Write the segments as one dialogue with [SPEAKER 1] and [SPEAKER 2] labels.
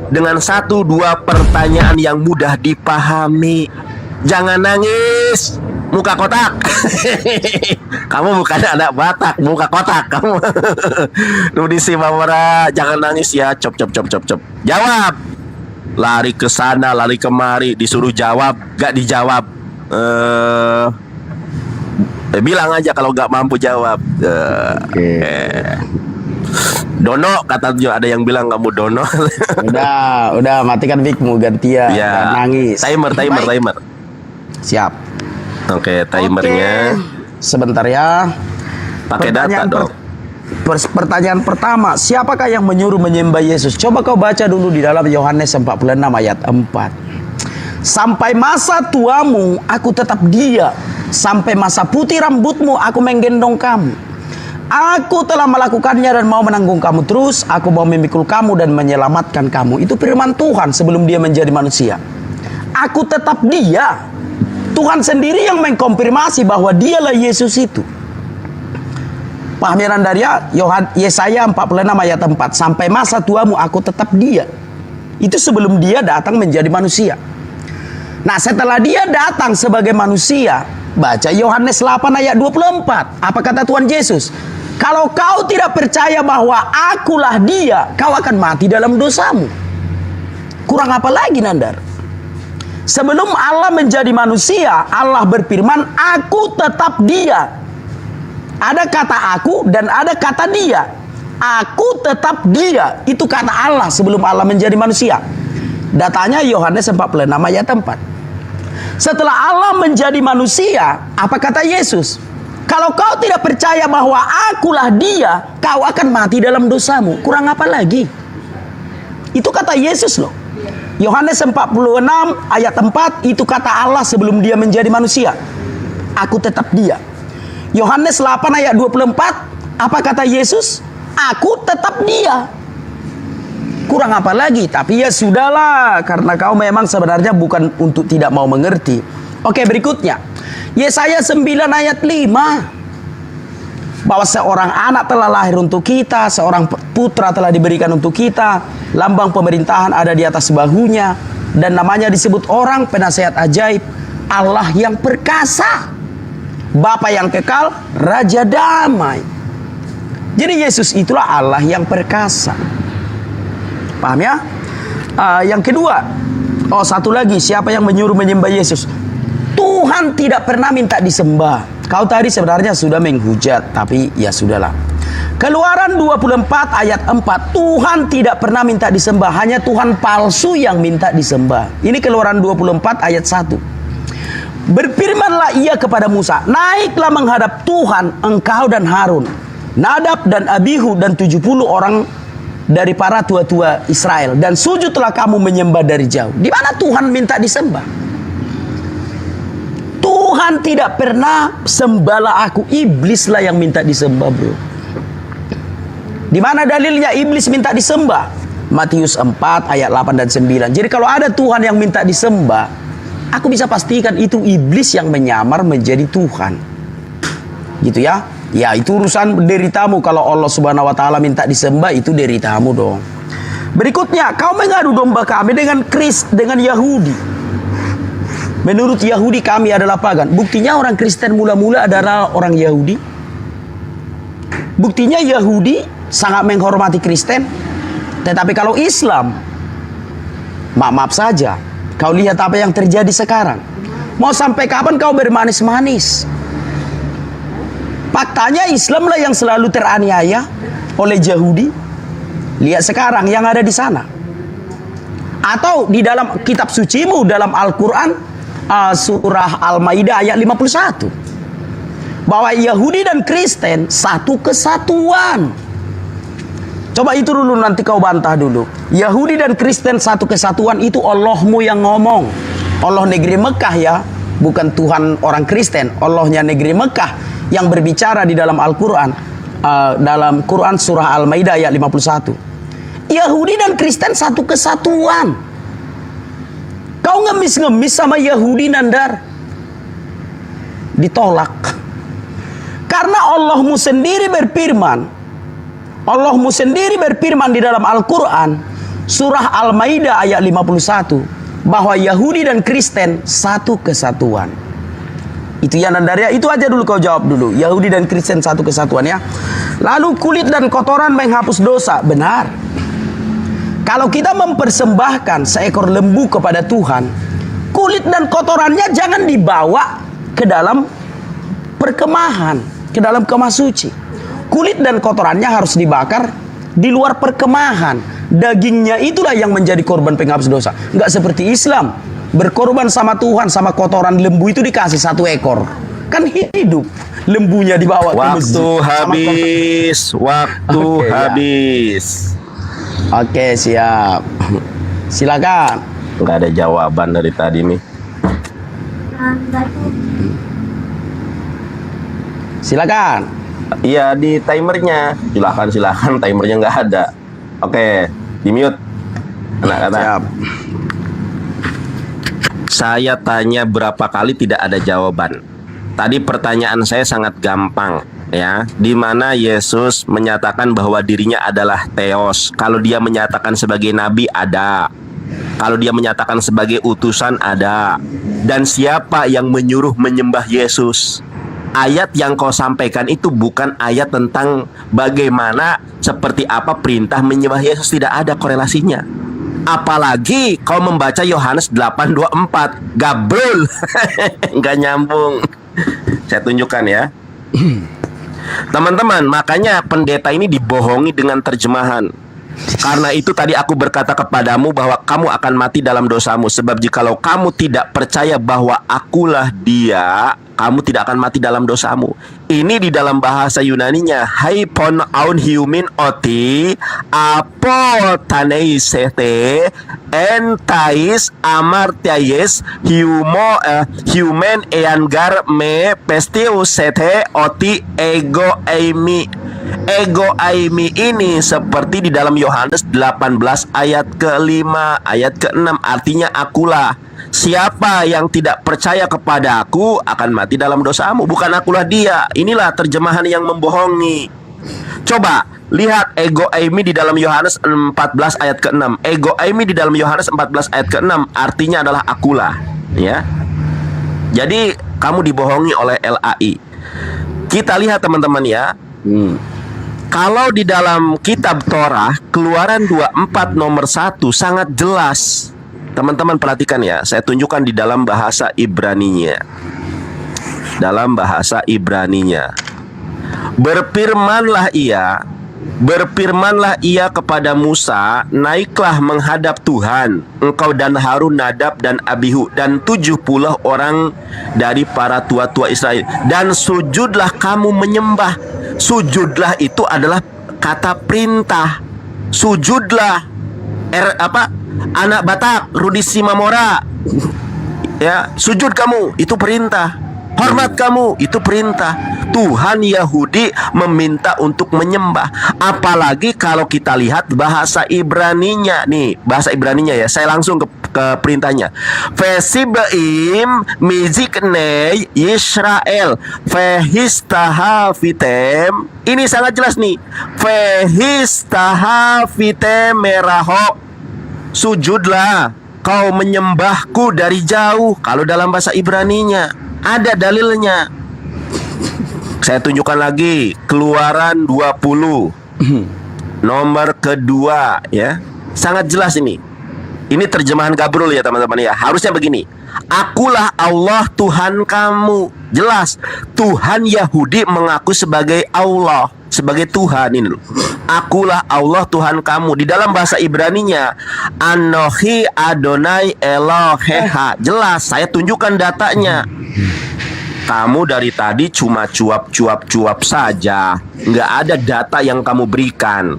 [SPEAKER 1] dengan satu dua pertanyaan yang mudah dipahami. Jangan nangis, muka kotak. Kamu bukan anak Batak, muka kotak kamu. Nudisi Mawara, jangan nangis ya. Cop. Jawab. Lari ke sana, lari kemari, disuruh jawab, gak dijawab. Bilang aja kalau gak mampu jawab. Dono, kata ada yang bilang kamu Dono.
[SPEAKER 2] Udah matikan mic-mu gantian.
[SPEAKER 1] Ya.
[SPEAKER 2] Nangis.
[SPEAKER 1] Timer.
[SPEAKER 2] Siap.
[SPEAKER 1] Oke, timernya.
[SPEAKER 2] Sebentar ya.
[SPEAKER 1] Pakai data dong.
[SPEAKER 2] Pertanyaan pertama, siapakah yang menyuruh menyembah Yesus? Coba kau baca dulu di dalam Yohanes 46 ayat 4. Sampai masa tuamu aku tetap dia, sampai masa putih rambutmu aku menggendong kamu. Aku telah melakukannya dan mau menanggung kamu terus. Aku mau memikul kamu dan menyelamatkan kamu. Itu firman Tuhan sebelum dia menjadi manusia. Aku tetap dia. Tuhan sendiri yang mengkonfirmasi bahwa dialah Yesus itu. Paham ya Nandaria? Yesaya 46 ayat 4. Sampai masa tuamu aku tetap dia. Itu sebelum dia datang menjadi manusia. Nah, setelah dia datang sebagai manusia, baca Yohanes 8 ayat 24. Apa kata Tuhan Yesus? Kalau kau tidak percaya bahwa akulah dia, kau akan mati dalam dosamu. Kurang apa lagi Nandar? Sebelum Allah menjadi manusia, Allah berfirman, aku tetap dia. Ada kata aku dan ada kata dia. Aku tetap dia. Itu kata Allah sebelum Allah menjadi manusia. Datanya Yohanes 46 ayat 4. Setelah Allah menjadi manusia, apa kata Yesus? Kalau kau tidak percaya bahwa akulah dia, kau akan mati dalam dosamu. Kurang apa lagi? Itu kata Yesus loh. Yohanes 46 ayat 4, itu kata Allah sebelum dia menjadi manusia. Aku tetap dia. Yohanes 8 ayat 24, apa kata Yesus? Aku tetap dia. Kurang apa lagi? Tapi ya sudahlah, karena kau memang sebenarnya bukan untuk tidak mau mengerti. Oke, berikutnya. Yesaya 9 ayat 5. Bahwa seorang anak telah lahir untuk kita, seorang putra telah diberikan untuk kita, lambang pemerintahan ada di atas bahunya, dan namanya disebut orang penasehat ajaib, Allah yang perkasa, Bapa yang kekal, Raja damai. Jadi Yesus itulah Allah yang perkasa. Paham ya? Yang kedua, satu lagi, siapa yang menyuruh menyembah Yesus? Tuhan tidak pernah minta disembah. Kau tadi sebenarnya sudah menghujat, tapi ya sudahlah. Keluaran 24 ayat 4, Tuhan tidak pernah minta disembah, hanya Tuhan palsu yang minta disembah. Ini Keluaran 24 ayat 1. Berfirmanlah ia kepada Musa, naiklah menghadap Tuhan engkau dan Harun, Nadab dan Abihu dan 70 orang dari para tua-tua Israel, dan sujudlah kamu menyembah dari jauh. Di mana Tuhan minta disembah? Tuhan tidak pernah sembahlah aku, iblislah yang minta disembah, bro. Di mana dalilnya iblis minta disembah? Matius 4 ayat 8 dan 9. Jadi kalau ada Tuhan yang minta disembah, aku bisa pastikan itu iblis yang menyamar menjadi Tuhan. Gitu ya. Ya, itu urusan deritamu. Kalau Allah Subhanahu wa taala minta disembah, itu deritamu dong. Berikutnya, kau mengadu domba kami dengan Yahudi. Menurut Yahudi kami adalah pagan. Buktinya orang Kristen mula-mula adalah orang Yahudi. Buktinya Yahudi sangat menghormati Kristen. Tetapi kalau Islam, maaf saja, kau lihat apa yang terjadi sekarang. Mau sampai kapan kau bermanis-manis? Faktanya Islamlah yang selalu teraniaya oleh Yahudi. Lihat sekarang yang ada di sana. Atau di dalam kitab sucimu, dalam Al-Quran, surah Al-Maidah ayat 51. Bahwa Yahudi dan Kristen satu kesatuan. Coba itu dulu, nanti kau bantah dulu. Yahudi dan Kristen satu kesatuan, itu Allahmu yang ngomong. Allah negeri Mekah ya, bukan Tuhan orang Kristen. Allahnya negeri Mekah yang berbicara di dalam Al-Quran, dalam Quran surah Al-Maidah ayat 51. Yahudi dan Kristen satu kesatuan. Kau ngemis-ngemis sama Yahudi, Nandar, ditolak. Karena Allahmu sendiri berfirman di dalam Al-Quran, Surah Al-Maidah ayat 51, bahwa Yahudi dan Kristen satu kesatuan. Itu ya Nandaria, itu aja dulu kau jawab dulu. Yahudi dan Kristen satu kesatuan ya. Lalu kulit dan kotoran menghapus dosa. Benar. Kalau kita mempersembahkan seekor lembu kepada Tuhan, kulit dan kotorannya jangan dibawa ke dalam perkemahan, ke dalam kemah suci. Kulit dan kotorannya harus dibakar di luar perkemahan. Dagingnya itulah yang menjadi korban penghapus dosa. Enggak seperti Islam, berkorban sama Tuhan, sama kotoran lembu itu dikasih 1 ekor. Kan hidup. Lembunya dibawa ke masjid.
[SPEAKER 1] Waktu habis, waktu
[SPEAKER 2] Oke, ya.
[SPEAKER 1] habis.
[SPEAKER 2] Oke, siap. Silakan.
[SPEAKER 1] Nggak ada jawaban dari tadi nih.
[SPEAKER 2] Silakan.
[SPEAKER 1] Iya, di timernya. Silakan, timernya nggak ada. Oke, di mute. Anak kata.
[SPEAKER 2] Siap.
[SPEAKER 1] Saya tanya berapa kali tidak ada jawaban. Tadi pertanyaan saya sangat gampang, ya. Di mana Yesus menyatakan bahwa dirinya adalah Theos. Kalau dia menyatakan sebagai nabi ada. Kalau dia menyatakan sebagai utusan ada. Dan siapa yang menyuruh menyembah Yesus? Ayat yang kau sampaikan itu bukan ayat tentang bagaimana, seperti apa perintah menyembah Yesus. Tidak ada korelasinya. Apalagi kau membaca Yohanes 8:24, Gabrul. Nggak nyambung. Saya tunjukkan ya. Teman-teman, makanya pendeta ini dibohongi dengan terjemahan. Karena itu tadi aku berkata kepadamu bahwa kamu akan mati dalam dosamu. Sebab jikalau kamu tidak percaya bahwa akulah dia, kamu tidak akan mati dalam dosamu. Ini di dalam bahasa Yunaninya, haipon aun hiumin oti apo taneisete entais amartiais human eangar me pestius sete oti ego eimi. Ego aimi ini seperti di dalam Yohanes 18 ayat ke-5, ayat ke-6, artinya akulah. Siapa yang tidak percaya kepada aku akan mati dalam dosamu. Bukan akulah dia. Inilah terjemahan yang membohongi. Coba lihat ego aimi di dalam Yohanes 14 ayat ke-6. Ego aimi di dalam Yohanes 14 ayat ke-6 artinya adalah akulah, ya. Jadi kamu dibohongi oleh LAI. Kita lihat teman-teman ya. Kalau di dalam kitab Torah Keluaran 24 nomor 1 sangat jelas. Teman-teman perhatikan ya. Saya tunjukkan di dalam bahasa Ibraninya. Dalam bahasa Ibraninya. Berfirmanlah ia kepada Musa, naiklah menghadap Tuhan, engkau dan Harun, Nadab dan Abihu, dan 70 orang dari para tua-tua Israel, dan sujudlah kamu menyembah. Sujudlah itu adalah kata perintah. Sujudlah. Anak Batak, Rudi Simamora. Ya, sujud kamu itu perintah. Hormat kamu itu perintah. Tuhan Yahudi meminta untuk menyembah. Apalagi kalau kita lihat bahasa Ibraninya. Nih, bahasa Ibraninya ya. Saya langsung ke perintahnya. Vesibaim miziknei Yisrael vehistahavitem. Ini sangat jelas nih. Vehistahavitem merahok. Sujudlah kau menyembahku dari jauh. Kalau dalam bahasa Ibraninya ada dalilnya. Saya tunjukkan lagi Keluaran 20 nomor kedua ya. Sangat jelas ini. Ini terjemahan Gabrul ya teman-teman ya. Harusnya begini. Akulah Allah Tuhan kamu. Jelas. Tuhan Yahudi mengaku sebagai Allah, sebagai Tuhan ini loh. Akulah Allah Tuhan kamu. Di dalam bahasa Ibraninya Anohi Adonai Eloheha. Jelas. Saya tunjukkan datanya. Kamu dari tadi cuma cuap saja. Nggak ada data yang kamu berikan.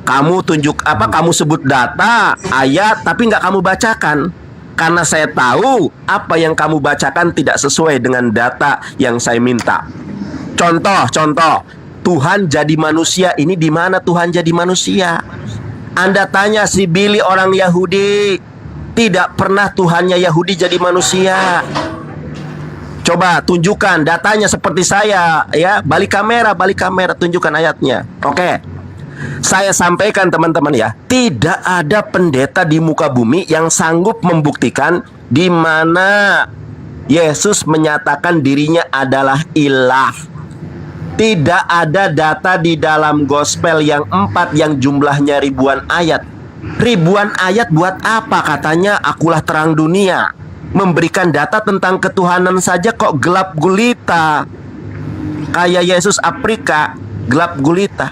[SPEAKER 1] Kamu kamu sebut data, ayat, tapi nggak kamu bacakan. Karena saya tahu apa yang kamu bacakan tidak sesuai dengan data yang saya minta. Contoh, Tuhan jadi manusia. Ini di mana Tuhan jadi manusia? Anda tanya si Billy orang Yahudi, tidak pernah Tuhannya Yahudi jadi manusia. Coba tunjukkan datanya seperti saya ya. Balik kamera, tunjukkan ayatnya. Oke. Saya sampaikan teman-teman ya, tidak ada pendeta di muka bumi yang sanggup membuktikan di mana Yesus menyatakan dirinya adalah ilah. Tidak ada data di dalam gospel yang 4 yang jumlahnya ribuan ayat. Ribuan ayat buat apa? Katanya akulah terang dunia. Memberikan data tentang ketuhanan saja kok gelap gulita. Kayak Yesus Afrika, gelap gulita.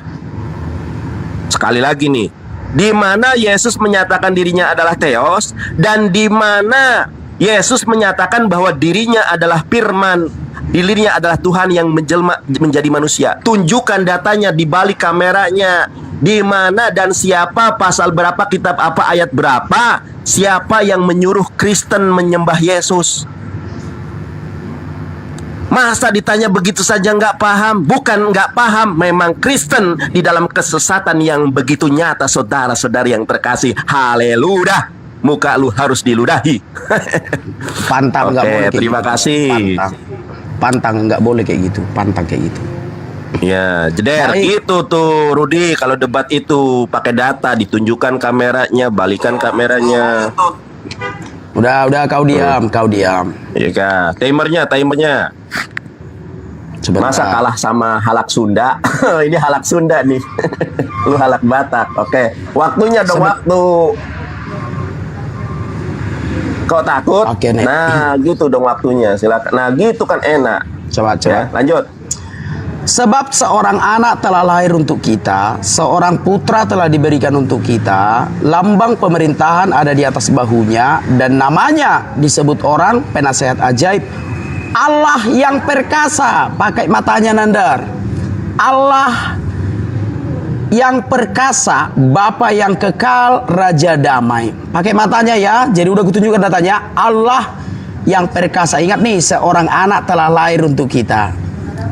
[SPEAKER 1] Sekali lagi nih, di mana Yesus menyatakan dirinya adalah Theos dan di mana Yesus menyatakan bahwa dirinya adalah firman, dirinya adalah Tuhan yang menjelma menjadi manusia. Tunjukkan datanya di balik kameranya. Di mana dan siapa, pasal berapa, kitab apa, ayat berapa, siapa yang menyuruh Kristen menyembah Yesus? Masa ditanya begitu saja nggak paham? Bukan nggak paham, memang Kristen di dalam kesesatan yang begitu nyata, saudara-saudari yang terkasih. Haleluya, muka lu harus diludahi.
[SPEAKER 2] Pantang nggak boleh.
[SPEAKER 1] Terima kasih.
[SPEAKER 2] Pantang nggak boleh kayak gitu. Pantang kayak gitu.
[SPEAKER 1] Ya, jeder.
[SPEAKER 2] Baik.
[SPEAKER 1] Itu tuh Rudi, kalau debat itu pakai data, ditunjukkan kameranya, balikan kameranya.
[SPEAKER 2] Udah kau diam, kau diam.
[SPEAKER 1] Iya kak, timernya.
[SPEAKER 2] Sebentar.
[SPEAKER 1] Masa kalah sama halak Sunda? Ini halak Sunda nih. Lu halak Batak. Oke, waktunya dong, waktu. Kau takut?
[SPEAKER 2] Oke, Nek.
[SPEAKER 1] Nah, gitu dong waktunya. Silakan. Nah, gitu kan enak.
[SPEAKER 2] Coba.
[SPEAKER 1] Ya, lanjut.
[SPEAKER 2] Sebab seorang anak telah lahir untuk kita, seorang putra telah diberikan untuk kita, lambang pemerintahan ada di atas bahunya, dan namanya disebut orang penasehat ajaib, Allah yang perkasa. Pakai matanya Nandar. Allah yang perkasa, Bapa yang kekal, Raja damai. Pakai matanya ya. Jadi udah kutunjukkan datanya. Allah yang perkasa. Ingat nih, seorang anak telah lahir untuk kita,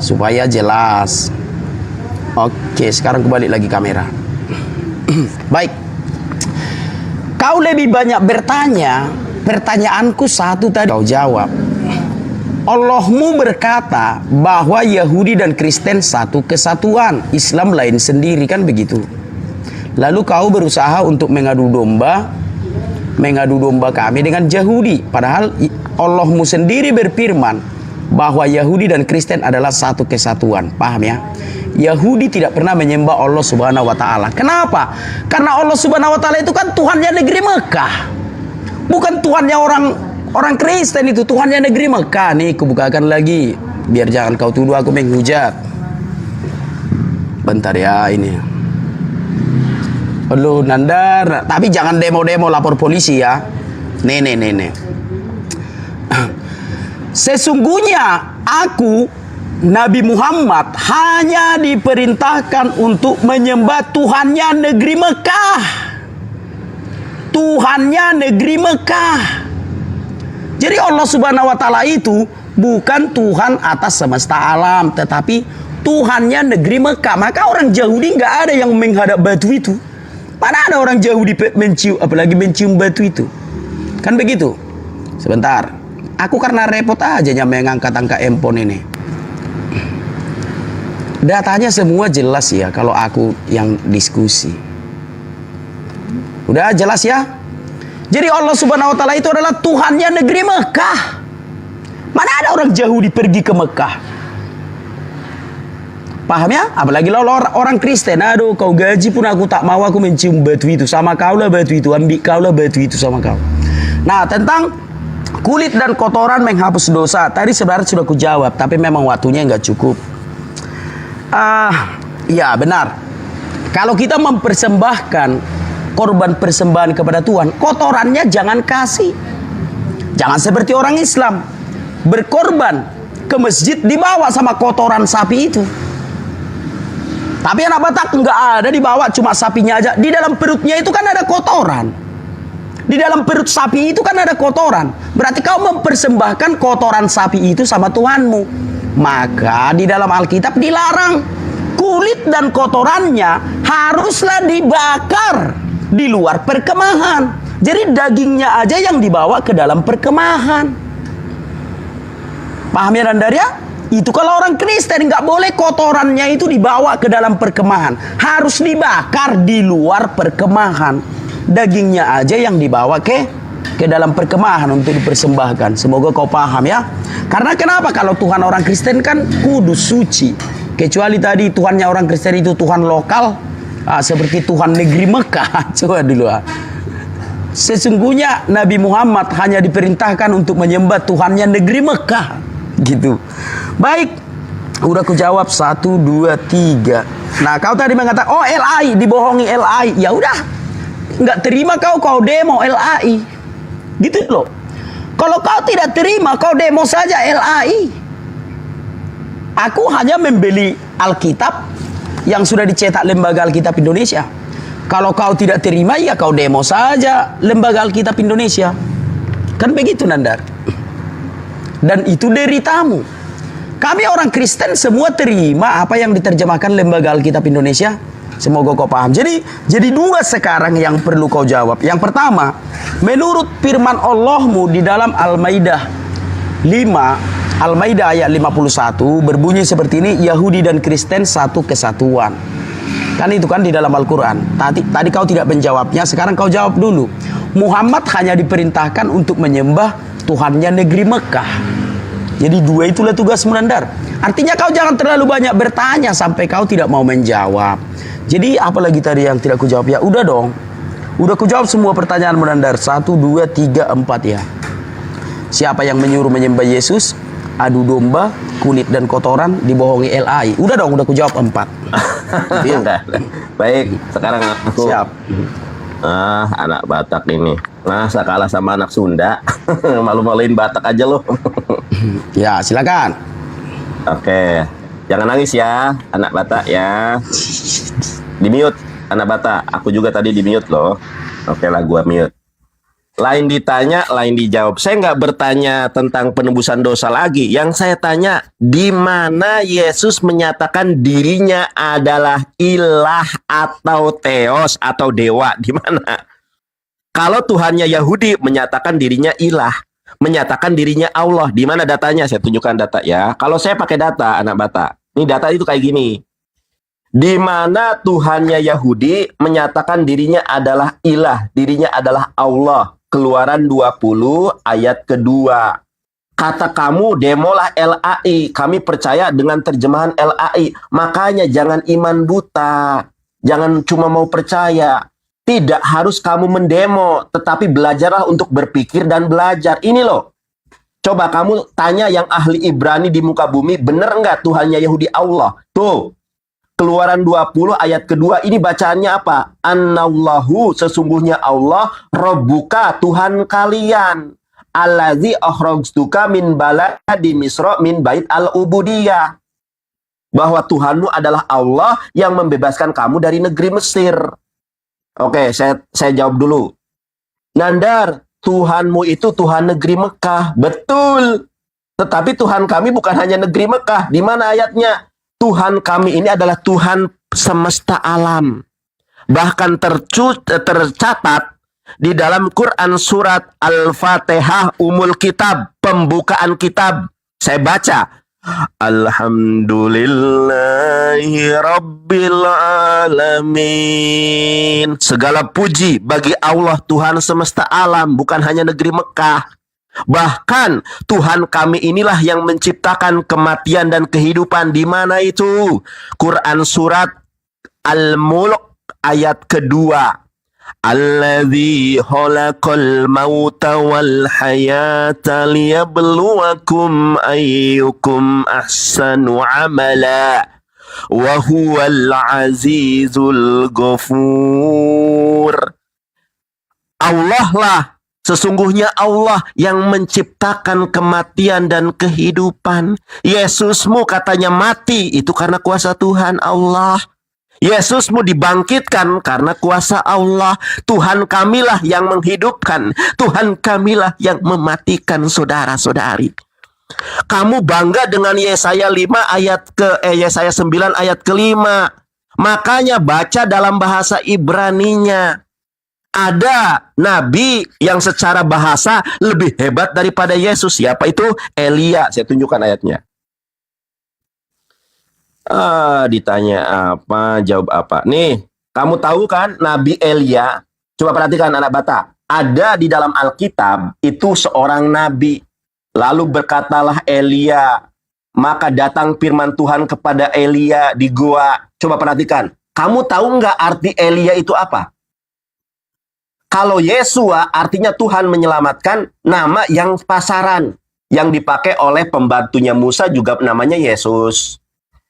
[SPEAKER 2] supaya jelas. Oke, sekarang kembali lagi kamera. Baik. Kau lebih banyak bertanya. Pertanyaanku satu tadi kau jawab. Allahmu berkata bahwa Yahudi dan Kristen satu kesatuan, Islam lain sendiri, kan begitu. Lalu kau berusaha untuk mengadu domba kami dengan Yahudi. Padahal Allahmu sendiri berfirman bahwa Yahudi dan Kristen adalah satu kesatuan. Paham ya? Yahudi tidak pernah menyembah Allah Subhanahu wa taala. Kenapa? Karena Allah Subhanahu wa taala itu kan Tuhannya negeri Mekah. Bukan Tuhannya orang Kristen itu, Tuhannya negeri Mekah. Nih, kubukakan lagi biar jangan kau tuduh aku menghujat. Bentar ya ini. Lu Nandar, tapi jangan demo-demo lapor polisi ya. Nih. Sesungguhnya aku, Nabi Muhammad, hanya diperintahkan untuk menyembah Tuhannya negeri Mekah. Tuhannya negeri Mekah. Jadi Allah Subhanahu wa taala itu bukan Tuhan atas semesta alam, tetapi Tuhannya negeri Mekah. Maka orang Yahudi nggak ada yang menghadap batu itu. Mana ada orang Yahudi mencium, apalagi mencium batu itu. Kan begitu. Sebentar. Aku karena repot aja mengangkat angka handphone ini. Datanya semua jelas ya kalau aku yang diskusi. Udah jelas ya? Jadi Allah Subhanahu wa taala itu adalah Tuhannya negeri Mekah. Mana ada orang Yahudi pergi ke Mekah? Paham ya? Apalagi orang Kristen. Aduh, kau gaji pun aku tak mau, aku mencium batu itu. Sama kau lah batu itu, ambil kau lah batu itu sama kau. Nah, tentang kulit dan kotoran menghapus dosa, tadi sebenarnya sudah kujawab, tapi memang waktunya nggak cukup. Ya benar. Kalau kita mempersembahkan korban persembahan kepada Tuhan, kotorannya jangan kasih. Jangan seperti orang Islam berkorban ke masjid dibawa sama kotoran sapi itu. Tapi anak Batak nggak ada dibawa, cuma sapinya aja. Di dalam perutnya itu kan ada kotoran. Di dalam perut sapi itu kan ada kotoran. Berarti kau mempersembahkan kotoran sapi itu sama Tuhanmu. Maka di dalam Alkitab dilarang. Kulit dan kotorannya haruslah dibakar di luar perkemahan. Jadi dagingnya aja yang dibawa ke dalam perkemahan. Paham ya Nandar ya? Itu kalau orang Kristen nggak boleh kotorannya itu dibawa ke dalam perkemahan. Harus dibakar di luar perkemahan. Dagingnya aja yang dibawa ke dalam perkemahan untuk dipersembahkan. Semoga kau paham ya. Karena kenapa? Kalau Tuhan orang Kristen kan kudus, suci. Kecuali tadi Tuhannya orang Kristen itu Tuhan lokal, seperti Tuhan negeri Mekah. Coba dulu. Sesungguhnya Nabi Muhammad hanya diperintahkan untuk menyembah Tuhannya negeri Mekah. Gitu. Baik, udah aku jawab 1, 2, 3. Nah, kau tadi mengatakan, oh LAI, dibohongi LAI. Ya udah, nggak terima kau demo LAI. Gitu loh. Kalau kau tidak terima, kau demo saja LAI. Aku hanya membeli Alkitab yang sudah dicetak Lembaga Alkitab Indonesia. Kalau kau tidak terima, ya kau demo saja Lembaga Alkitab Indonesia. Kan begitu, Nandar. Dan itu deritamu. Kami orang Kristen semua terima apa yang diterjemahkan Lembaga Alkitab Indonesia. Semoga kau paham. Jadi dua sekarang yang perlu kau jawab. Yang pertama, menurut firman Allahmu di dalam Al-Maidah 5, Al-Maidah ayat 51 berbunyi seperti ini, Yahudi dan Kristen satu kesatuan. Kan itu kan di dalam Al-Quran. Tadi kau tidak menjawabnya, sekarang kau jawab dulu. Muhammad hanya diperintahkan untuk menyembah Tuhannya negeri Mekah. Jadi dua itulah tugas Nandar. Artinya kau jangan terlalu banyak bertanya sampai kau tidak mau menjawab. Jadi apalagi tadi yang tidak ku jawab? Ya udah dong. Udah ku jawab semua pertanyaan Nandar. 1, 2, 3, 4 ya. Siapa yang menyuruh menyembah Yesus? Adu domba, kulit dan kotoran, dibohongi LAI. Udah dong, udah ku jawab 4.
[SPEAKER 1] Enggak. Baik, sekarang aku.
[SPEAKER 2] Siap.
[SPEAKER 1] Anak Batak ini. Masa kalah sama anak Sunda? Malu-maluin Batak aja loh.
[SPEAKER 2] Ya, silakan.
[SPEAKER 1] Oke. Jangan nangis ya, anak Batak ya. Di-mute, anak Batak. Aku juga tadi di-mute loh. Oke lah, gua mute. Lain ditanya, lain dijawab. Saya nggak bertanya tentang penebusan dosa lagi. Yang saya tanya, di mana Yesus menyatakan dirinya adalah ilah atau teos atau dewa? Di mana? Kalau Tuhannya Yahudi menyatakan dirinya ilah, menyatakan dirinya Allah, di mana datanya? Saya tunjukkan data ya. Kalau saya pakai data, anak Batak. Ini data itu kayak gini. Di mana Tuhannya Yahudi menyatakan dirinya adalah ilah, dirinya adalah Allah. Keluaran 20 ayat kedua. Kata kamu demolah LAI. Kami percaya dengan terjemahan LAI. Makanya jangan iman buta. Jangan cuma mau percaya. Tidak harus kamu mendemo. Tetapi belajarlah untuk berpikir dan belajar. Ini loh. Coba kamu tanya yang ahli Ibrani di muka bumi. Bener nggak Tuhannya Yahudi Allah? Tuh. Keluaran 20 ayat kedua, ini bacaannya apa? Annallahu, sesungguhnya Allah, Rabbuka, Tuhan kalian. Allazi akhrajtuka min baladi Misra min bait al-ubudiyah. Bahwa Tuhanmu adalah Allah yang membebaskan kamu dari negeri Mesir. Oke, saya jawab dulu. Nandar, Tuhanmu itu Tuhan negeri Mekah. Betul. Tetapi Tuhan kami bukan hanya negeri Mekah. Di mana ayatnya? Tuhan kami ini adalah Tuhan semesta alam. Bahkan tercatat di dalam Quran surat Al-Fatihah Umul Kitab, pembukaan kitab. Saya baca. Alhamdulillahi Rabbil Alamin. Segala puji bagi Allah Tuhan semesta alam, bukan hanya negeri Mekah. Bahkan Tuhan kami inilah yang menciptakan kematian dan kehidupan. Di mana itu? Quran surat Al-Mulk ayat kedua. Alladzi khalaqal mauta wal hayata liyabluwakum ayyukum ahsanu amala wa huwal azizul ghafur. Allah lah, sesungguhnya Allah yang menciptakan kematian dan kehidupan. Yesusmu katanya mati, itu karena kuasa Tuhan Allah. Yesusmu dibangkitkan karena kuasa Allah. Tuhan kamilah yang menghidupkan. Tuhan kamilah yang mematikan, saudara-saudari. Kamu bangga dengan Yesaya 9 ayat ke-5. Makanya baca dalam bahasa Ibraninya. Ada nabi yang secara bahasa lebih hebat daripada Yesus. Siapa itu? Elia. Saya tunjukkan ayatnya. Ditanya apa, jawab apa. Nih, kamu tahu kan Nabi Elia? Coba perhatikan anak bata. Ada di dalam Alkitab itu seorang nabi. Lalu berkatalah Elia, maka datang firman Tuhan kepada Elia di gua. Coba perhatikan. Kamu tahu nggak arti Elia itu apa? Kalau Yesua artinya Tuhan menyelamatkan, nama yang pasaran. Yang dipakai oleh pembantunya Musa juga namanya Yesus.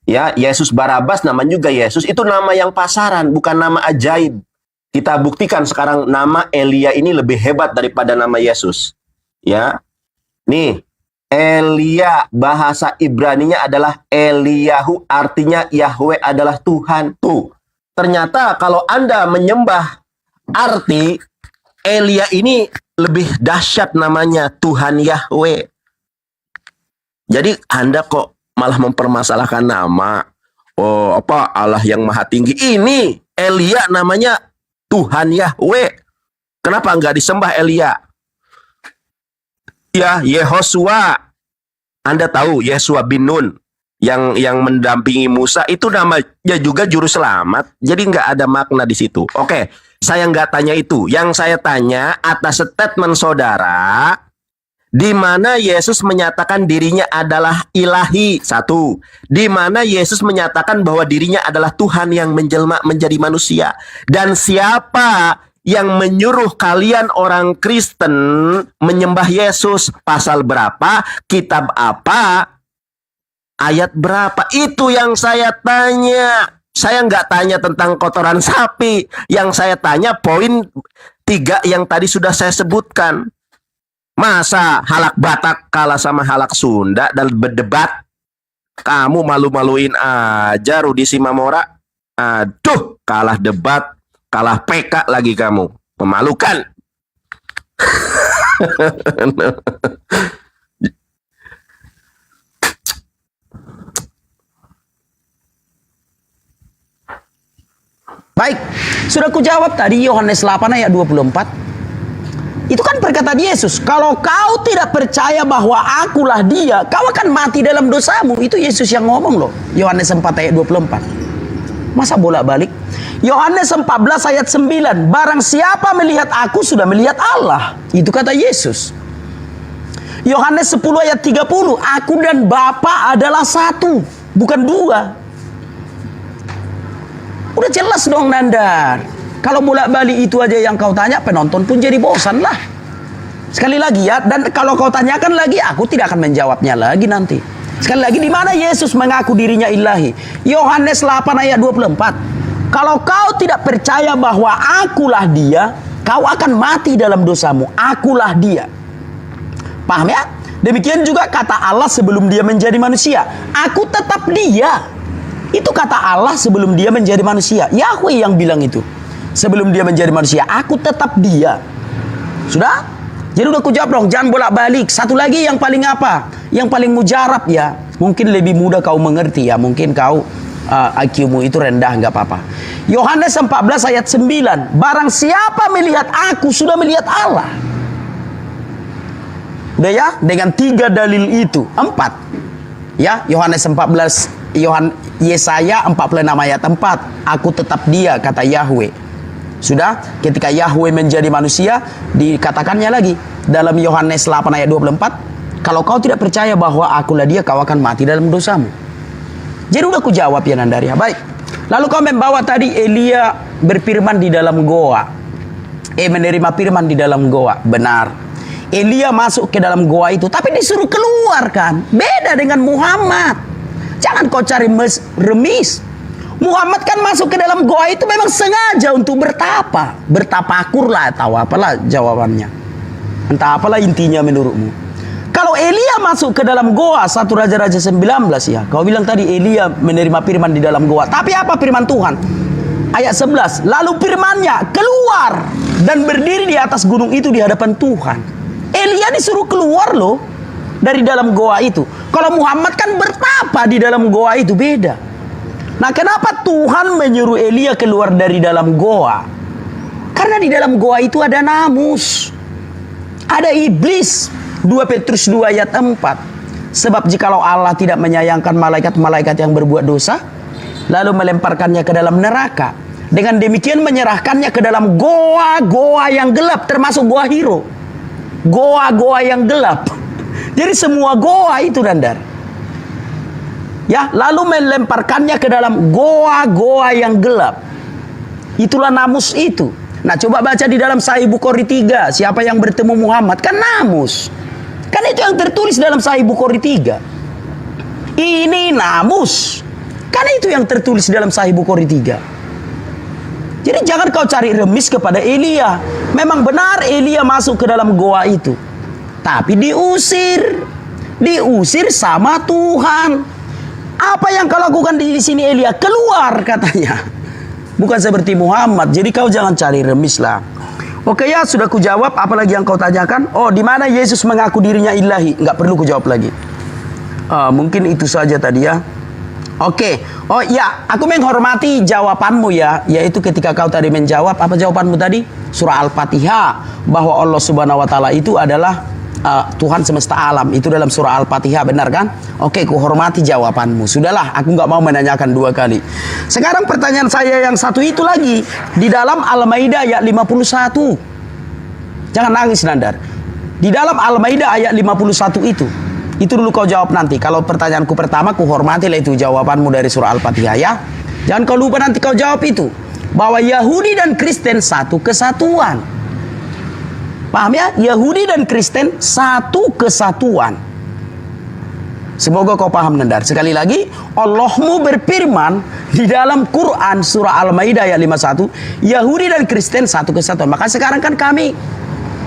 [SPEAKER 1] Ya, Yesus Barabas namanya juga Yesus. Itu nama yang pasaran, bukan nama ajaib. Kita buktikan sekarang nama Elia ini lebih hebat daripada nama Yesus. Ya. Nih, Elia bahasa Ibraninya adalah Eliyahu, artinya Yahweh adalah Tuhan. Tuh. Ternyata kalau Anda menyembah arti Elia ini lebih dahsyat namanya Tuhan Yahweh. Jadi Anda kok malah mempermasalahkan nama Allah yang maha tinggi. Ini Elia namanya Tuhan Yahweh. Kenapa nggak disembah Elia? Ya, Yehosua. Anda tahu Yesua bin Nun yang mendampingi Musa itu namanya juga juru selamat. Jadi nggak ada makna di situ. Oke, saya nggak tanya itu. Yang saya tanya atas statement saudara, di mana Yesus menyatakan dirinya adalah ilahi. Satu. Di mana Yesus menyatakan bahwa dirinya adalah Tuhan yang menjelma menjadi manusia. Dan siapa yang menyuruh kalian orang Kristen menyembah Yesus? Pasal berapa? Kitab apa? Ayat berapa? Itu yang saya tanya. Saya nggak tanya tentang kotoran sapi. Yang saya tanya poin 3 yang tadi sudah saya sebutkan. Masa halak Batak kalah sama halak Sunda dalam berdebat? Kamu malu-maluin aja Rudi Simamora. Aduh, kalah debat, kalah PK lagi kamu. Memalukan.
[SPEAKER 2] Baik, sudah kujawab tadi Yohanes 8 ayat 24. Itu kan perkataan Yesus. Kalau kau tidak percaya bahwa akulah dia, kau akan mati dalam dosamu. Itu Yesus yang ngomong loh. Yohanes 4 ayat 24. Masa bolak-balik? Yohanes 14 ayat 9. Barang siapa melihat aku sudah melihat Allah. Itu kata Yesus. Yohanes 10 ayat 30. Aku dan Bapa adalah satu, bukan dua. Udah jelas dong Nandar. Kalau bolak-balik itu aja yang kau tanya, penonton pun jadi bosan lah. Sekali lagi ya, dan kalau kau tanyakan lagi, aku tidak akan menjawabnya lagi nanti. Sekali lagi, di mana Yesus mengaku dirinya ilahi? Yohanes 8 ayat 24. Kalau kau tidak percaya bahwa akulah dia, kau akan mati dalam dosamu. Akulah dia. Paham ya? Demikian juga kata Allah sebelum dia menjadi manusia. Aku tetap dia. Itu kata Allah sebelum dia menjadi manusia. Yahweh yang bilang itu. Sebelum dia menjadi manusia, aku tetap dia. Sudah? Jadi udah ku jawab dong, jangan bolak-balik. Satu lagi yang paling apa? Yang paling mujarab ya. Mungkin lebih mudah kau mengerti ya. Mungkin kau IQ-mu itu rendah, nggak apa-apa. Yohanes 14 ayat 9. Barang siapa melihat aku sudah melihat Allah. Udah ya? Dengan 3 dalil itu. 4. Ya, Yohanes 14, Yesaya 46 ayat 4. Aku tetap dia, kata Yahweh. Sudah, ketika Yahweh menjadi manusia, dikatakannya lagi dalam Yohanes 8 ayat 24, kalau kau tidak percaya bahwa akulah dia, kau akan mati dalam dosamu. Jadi udah ku jawab ya Nandaria. Baik. Lalu kau membawa tadi Elia berfirman di dalam goa. Menerima firman di dalam goa. Benar. Elia masuk ke dalam goa itu, tapi disuruh keluar kan. Beda dengan Muhammad. Jangan kau cari remis. Muhammad kan masuk ke dalam goa itu memang sengaja untuk bertapa. Bertapakur lah atau apalah jawabannya. Entah apalah intinya menurutmu. Kalau Elia masuk ke dalam goa 1 Raja-Raja 19 ya. Kau bilang tadi Elia menerima firman di dalam goa. Tapi apa firman Tuhan? Ayat 11. Lalu firmannya keluar dan berdiri di atas gunung itu di hadapan Tuhan. Elia disuruh keluar loh dari dalam goa itu. Kalau Muhammad kan bertapa di dalam goa itu, beda. Nah, kenapa Tuhan menyuruh Elia keluar dari dalam goa? Karena di dalam goa itu ada namus. Ada iblis. 2 Petrus 2 ayat 4. Sebab jikalau Allah tidak menyayangkan malaikat-malaikat yang berbuat dosa, lalu melemparkannya ke dalam neraka, dengan demikian menyerahkannya ke dalam goa-goa yang gelap, termasuk goa Hiro. Goa-goa yang gelap. Jadi semua goa itu, Dandar. Ya, lalu melemparkannya ke dalam goa-goa yang gelap. Itulah namus itu. Nah, coba baca di dalam Sahih Bukhari 3, siapa yang bertemu Muhammad, kan namus. Kan itu yang tertulis dalam Sahih Bukhari 3. Ini namus. Kan itu yang tertulis dalam Sahih Bukhari 3. Jadi jangan kau cari remis kepada Elia. Memang benar Elia masuk ke dalam goa itu. Tapi diusir. Diusir sama Tuhan. Apa yang kau lakukan di sini Elia? Keluar katanya. Bukan seperti Muhammad. Jadi kau jangan cari remis lah. Oke ya, sudah kujawab. Apalagi yang kau tanyakan? Oh, di mana Yesus mengaku dirinya ilahi? Nggak perlu kujawab lagi. Mungkin itu saja tadi ya. Oke. Oh ya, aku menghormati jawabanmu ya. Yaitu ketika kau tadi menjawab, apa jawabanmu tadi? Surah Al-Fatihah. Bahwa Allah Subhanahu Wa Ta'ala itu adalah Tuhan semesta alam. Itu dalam surah Al-Fatihah, benar kan? Oke, kuhormati jawabanmu. Sudahlah, aku nggak mau menanyakan dua kali. Sekarang pertanyaan saya yang satu itu lagi. Di dalam Al-Maidah ayat 51. Jangan nangis, Nandar. Di dalam Al-Maidah ayat 51 itu. Itu dulu kau jawab nanti. Kalau pertanyaanku pertama, kuhormatilah itu jawabanmu dari surah Al-Fatihah ya. Jangan kau lupa nanti kau jawab itu. Bahwa Yahudi dan Kristen satu kesatuan. Paham ya? Yahudi dan Kristen satu kesatuan. Semoga kau paham, Nandar. Sekali lagi, Allahmu berfirman di dalam Quran surah Al-Maidah ayat 51, Yahudi dan Kristen satu kesatuan. Maka sekarang kan kami,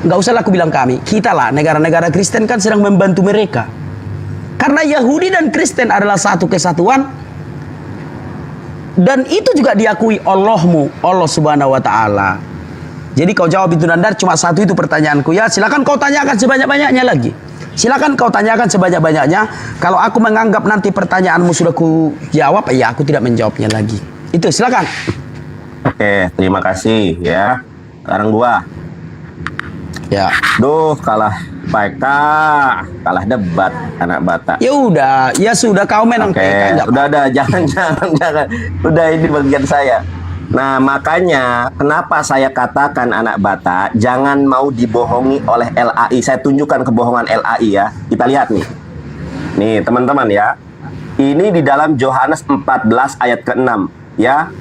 [SPEAKER 2] nggak usah aku bilang kami, kita lah, negara-negara Kristen kan sedang membantu mereka. Karena Yahudi dan Kristen adalah satu kesatuan. Dan itu juga diakui Allahmu, Allah Subhanahu Wa Ta'ala. Jadi kau jawab itu, Nandar. Cuma satu itu pertanyaanku ya. Silakan kau tanyakan sebanyak-banyaknya lagi. Silakan kau tanyakan sebanyak-banyaknya. Kalau aku menganggap nanti pertanyaanmu sudah ku jawab, ya aku tidak menjawabnya lagi. Itu silakan.
[SPEAKER 1] Oke, terima kasih ya. Sekarang gua.
[SPEAKER 2] Ya.
[SPEAKER 1] Duh, kalah PK, kalah debat anak Batak.
[SPEAKER 2] Ya udah, ya sudah kau menang
[SPEAKER 1] Oke,
[SPEAKER 2] PK.
[SPEAKER 1] udah, jangan. Udah, ini bagian saya. Nah, makanya kenapa saya katakan anak Batak jangan mau dibohongi oleh LAI. Saya tunjukkan kebohongan LAI ya. Kita lihat nih. Nih, teman-teman ya. Ini di dalam Yohanes 14 ayat ke-6 ya.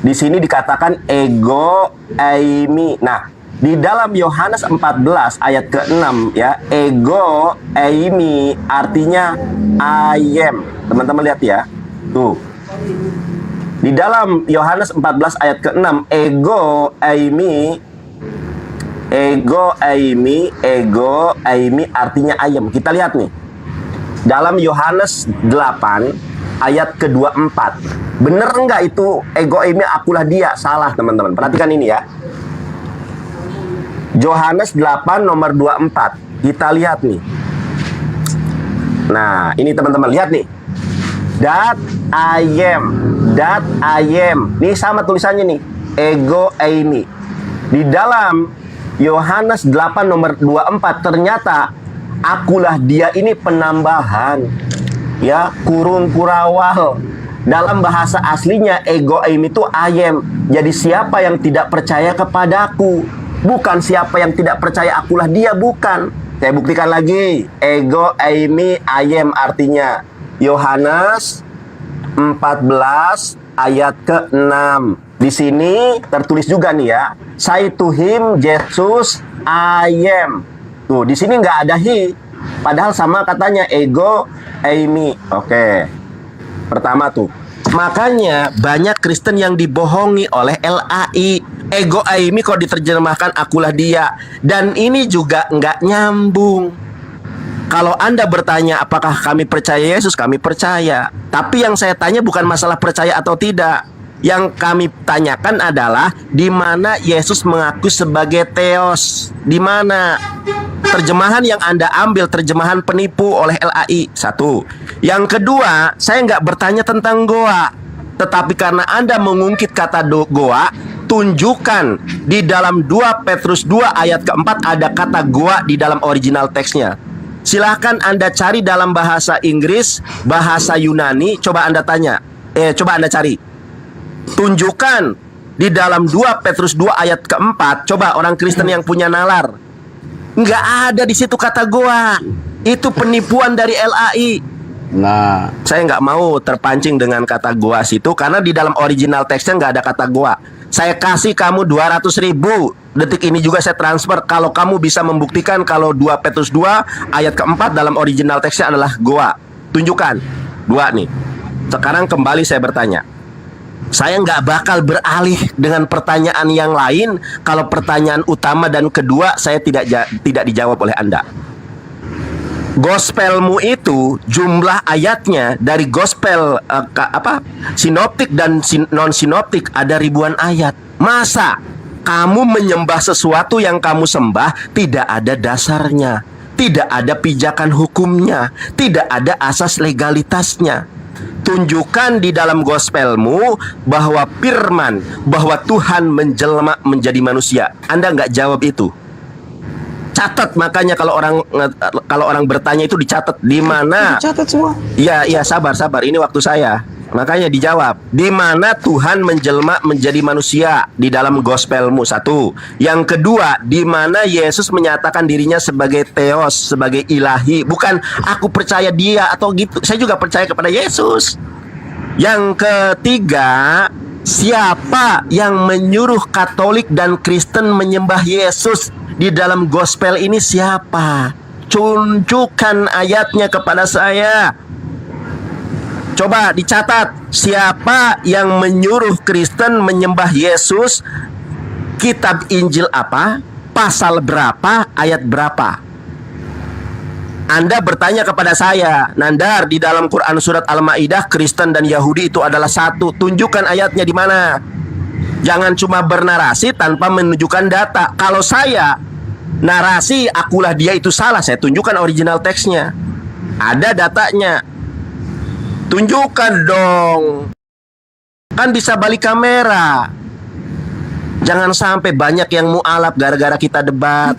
[SPEAKER 1] Di sini dikatakan ego eimi. Nah, di dalam Yohanes 14 ayat ke-6 ya, ego eimi artinya I am. Teman-teman lihat ya. Tuh. Di dalam Yohanes 14 ayat ke-6, ego eimi artinya ayam. Kita lihat nih. Dalam Yohanes 8 ayat ke-24. Bener enggak itu ego eimi akulah dia? Salah, teman-teman. Perhatikan ini ya. Yohanes 8 nomor 24. Kita lihat nih. Nah, ini teman-teman lihat nih. That I am. Ini sama tulisannya nih. Ego eimi. Di dalam Yohanes 8 nomor 24 ternyata akulah dia ini penambahan. Ya, kurung kurawal. Dalam bahasa aslinya ego eimi itu I am. Jadi siapa yang tidak percaya kepadaku, bukan siapa yang tidak percaya akulah dia, bukan. Saya buktikan lagi. Ego eimi I am artinya Yohanes 14 ayat ke-6. Di sini tertulis juga nih ya. Say to him Jesus I am. Tuh, di sini nggak ada he. Padahal sama katanya ego eimi. Oke. Pertama tuh. Makanya banyak Kristen yang dibohongi oleh LAI. Ego eimi kok diterjemahkan akulah dia. Dan ini juga nggak nyambung. Kalau Anda bertanya apakah kami percaya Yesus, kami percaya. Tapi yang saya tanya bukan masalah percaya atau tidak. Yang kami tanyakan adalah di mana Yesus mengaku sebagai Theos. Di mana? Terjemahan yang Anda ambil terjemahan penipu oleh LAI. Satu. Yang kedua, saya nggak bertanya tentang goa. Tetapi karena Anda mengungkit kata goa, tunjukkan di dalam 2 Petrus 2 ayat ke-4 ada kata goa di dalam original teksnya. Silahkan Anda cari dalam bahasa Inggris, bahasa Yunani. Coba Anda tanya, coba Anda cari. Tunjukkan di dalam 2 Petrus 2 ayat keempat. Coba orang Kristen yang punya nalar. Nggak ada di situ kata goa. Itu penipuan dari LAI.
[SPEAKER 2] Nah,
[SPEAKER 1] Saya nggak mau terpancing dengan kata goa situ, karena di dalam original teksnya nggak ada kata goa. Saya kasih kamu 200.000. Detik ini juga saya transfer kalau kamu bisa membuktikan kalau 2 Petrus 2 ayat keempat dalam original teksnya adalah goa. Tunjukkan. 2 nih. Sekarang kembali saya bertanya. Saya nggak bakal beralih dengan pertanyaan yang lain kalau pertanyaan utama dan kedua saya tidak dijawab oleh Anda. Gospelmu itu jumlah ayatnya dari gospel sinoptik dan non sinoptik ada ribuan ayat. Masa kamu menyembah sesuatu yang kamu sembah tidak ada dasarnya, tidak ada pijakan hukumnya, tidak ada asas legalitasnya. Tunjukkan di dalam gospelmu bahwa firman, bahwa Tuhan menjelma menjadi manusia. Anda nggak jawab itu. Catat, makanya kalau orang bertanya itu dicatat di mana.
[SPEAKER 2] catat semua.
[SPEAKER 1] Iya, sabar. Ini waktu saya. Makanya dijawab. Di mana Tuhan menjelma menjadi manusia di dalam gospelmu? 1. Yang kedua, di mana Yesus menyatakan dirinya sebagai Theos, sebagai ilahi. Bukan aku percaya dia atau gitu. Saya juga percaya kepada Yesus. Yang ketiga, siapa yang menyuruh Katolik dan Kristen menyembah Yesus? Di dalam gospel ini siapa? Tunjukkan ayatnya kepada saya. Coba dicatat. Siapa yang menyuruh Kristen menyembah Yesus? Kitab Injil apa? Pasal berapa? Ayat berapa? Anda bertanya kepada saya, Nandar, di dalam Quran surat Al-Maidah Kristen dan Yahudi itu adalah satu. Tunjukkan ayatnya di mana. Jangan cuma bernarasi tanpa menunjukkan data. Kalau saya narasi akulah dia itu salah, saya tunjukkan original teksnya. Ada datanya. Tunjukkan dong. Kan bisa balik kamera. Jangan sampai banyak yang mualaf gara-gara kita debat.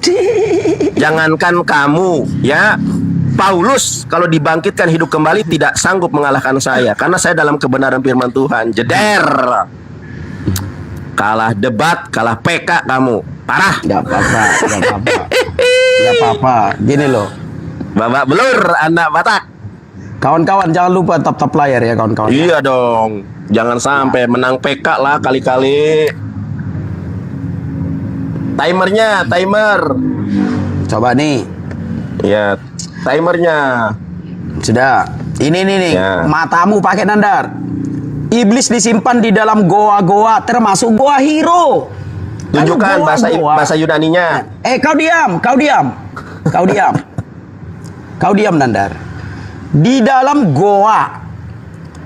[SPEAKER 1] Jangankan kamu, ya. Paulus kalau dibangkitkan hidup kembali tidak sanggup mengalahkan saya, karena saya dalam kebenaran firman Tuhan. Jeder. Kalah debat, kalah PK kamu. Parah.
[SPEAKER 2] Gak apa-apa. Gini loh,
[SPEAKER 1] Babak belur anak Batak.
[SPEAKER 2] kawan-kawan jangan lupa tap layar ya kawan-kawan.
[SPEAKER 1] Iya dong. Jangan sampai menang PK lah kali-kali. Timer.
[SPEAKER 2] Coba nih.
[SPEAKER 1] Ya, timernya.
[SPEAKER 2] Sudah. Ini nih.
[SPEAKER 1] Ya.
[SPEAKER 2] Matamu pakai Nandar. Iblis disimpan di dalam goa-goa, termasuk goa Hiro.
[SPEAKER 1] Tunjukkan
[SPEAKER 2] Kan goa.
[SPEAKER 1] bahasa Yunaninya.
[SPEAKER 2] Kau diam. Kau diam Nandar. Di dalam goa.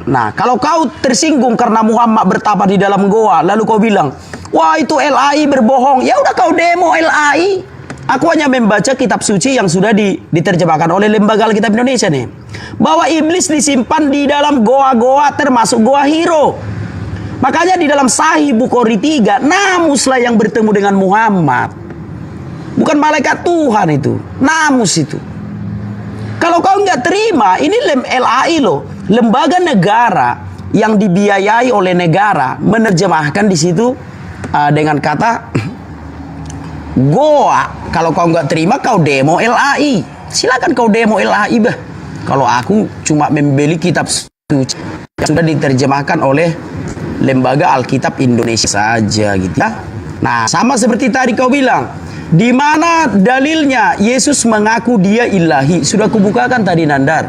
[SPEAKER 2] Nah, kalau kau tersinggung karena Muhammad bertapa di dalam goa, lalu kau bilang, wah itu LAI berbohong. Ya udah kau demo LAI. Aku hanya membaca kitab suci yang sudah diterjemahkan oleh Lembaga Alkitab Indonesia nih. Bahwa iblis disimpan di dalam goa-goa termasuk goa Hiro. Makanya di dalam Sahih Bukhari 3, Namuslah yang bertemu dengan Muhammad. Bukan malaikat Tuhan itu. Namus itu. Kalau kau nggak terima, ini LAI loh. Lembaga negara yang dibiayai oleh negara menerjemahkan di situ dengan kata goa. Kalau kau nggak terima, kau demo LAI. Silakan kau demo LAI bah. Kalau aku cuma membeli kitab suci yang sudah diterjemahkan oleh Lembaga Alkitab Indonesia saja gitu ya. Nah, sama seperti tadi kau bilang, di mana dalilnya Yesus mengaku dia ilahi? Sudah kubukakan tadi Nandar.